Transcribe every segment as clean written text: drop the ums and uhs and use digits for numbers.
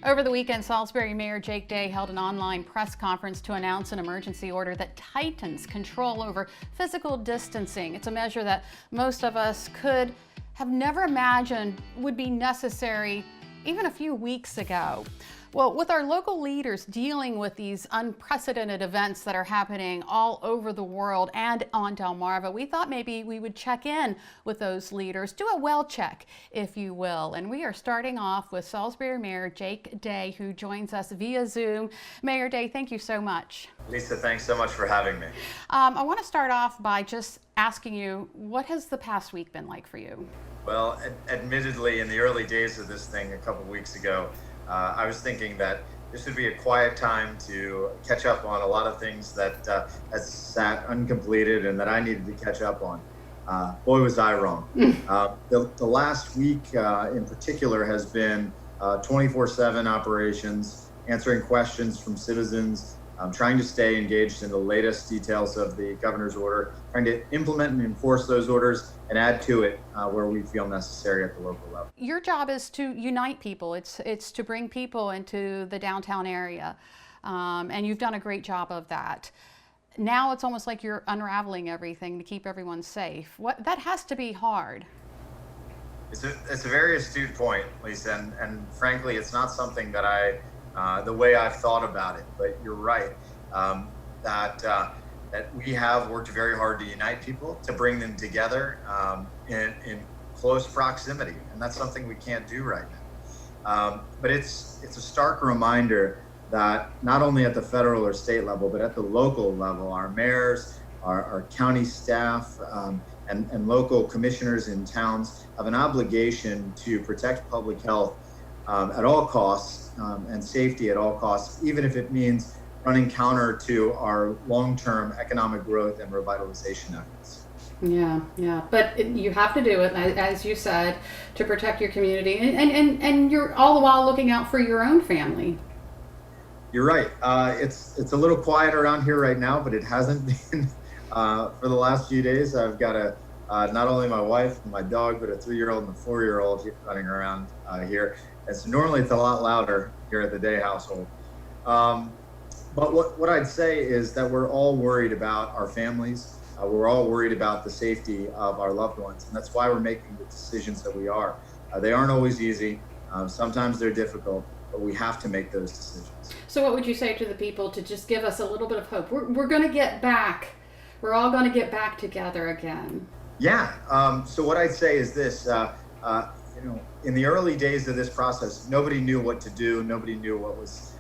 Over the weekend, Salisbury Mayor Jake Day held an online press conference to announce an emergency order that tightens control over physical distancing. It's a measure that most of us could have never imagined would be necessary even a few weeks ago. Well, with our local leaders dealing with these unprecedented events that are happening all over the world and on Delmarva, we thought maybe we would check in with those leaders, do a well check, if you will. And we are starting off with Salisbury Mayor Jake Day, who joins us via Zoom. Mayor Day, thank you so much. Lisa, thanks so much for having me. I want to start off by just asking you, what has the past week been like for you? Well, admittedly, in the early days of this thing a couple of weeks ago, I was thinking that this would be a quiet time to catch up on a lot of things that has sat uncompleted and that I needed to catch up on. Boy, was I wrong. The last week in particular has been 24/7 operations, answering questions from citizens, trying to stay engaged in the latest details of the governor's order, trying to implement and enforce those orders and add to it where we feel necessary at the local level. Your job is to unite people. It's to bring people into the downtown area, and you've done a great job of that. Now it's almost like you're unraveling everything to keep everyone safe. That has to be hard. It's a very astute point, Lisa, and frankly, it's not something that the way I've thought about it, but you're right, that we have worked very hard to unite people, to bring them together in close proximity, and that's something we can't do right now. But it's a stark reminder that not only at the federal or state level, but at the local level, our mayors, our county staff, and local commissioners in towns have an obligation to protect public health at all costs and safety at all costs, even if it means running counter to our long-term economic growth and revitalization efforts. Yeah. But you have to do it, as you said, to protect your community, and you're all the while looking out for your own family. You're right. It's a little quiet around here right now, but it hasn't been for the last few days. I've got not only my wife and my dog, but a 3-year-old and a 4-year-old running around here. And so normally it's a lot louder here at the Day household. But what I'd say is that we're all worried about our families. We're all worried about the safety of our loved ones. And that's why we're making the decisions that we are. They aren't always easy. Sometimes they're difficult, but we have to make those decisions. So what would you say to the people to just give us a little bit of hope? We're going to get back. We're all going to get back together again. Yeah. So what I'd say is this, in the early days of this process, nobody knew what to do. Nobody knew what was,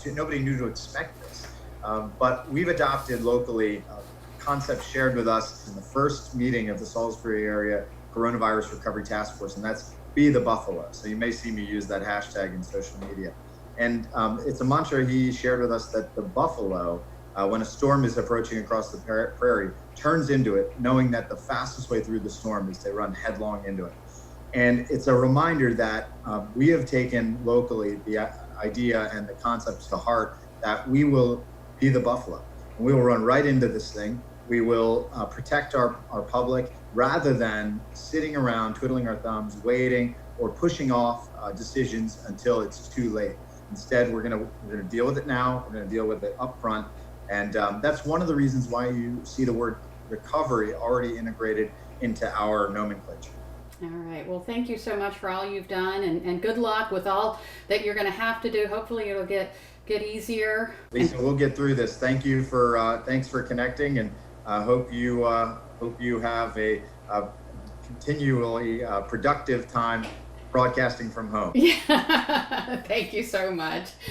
nobody knew to expect this. But we've adopted locally a concept shared with us in the first meeting of the Salisbury area Coronavirus Recovery Task Force, and that's Be the Buffalo. So you may see me use that hashtag in social media. And it's a mantra he shared with us that the buffalo, when a storm is approaching across the prairie, turns into it, knowing that the fastest way through the storm is to run headlong into it. And it's a reminder that we have taken locally the idea and the concepts to heart that we will be the buffalo. And we will run right into this thing. We will protect our public rather than sitting around twiddling our thumbs, waiting or pushing off decisions until it's too late. Instead, we're gonna deal with it now. We're gonna deal with it up front. And that's one of the reasons why you see the word recovery already integrated into our nomenclature. All right. Well, thank you so much for all you've done, and good luck with all that you're going to have to do. Hopefully it'll get easier. Lisa, we'll get through this. Thank you thanks for connecting, and hope you have a continually productive time broadcasting from home. Yeah. Thank you so much.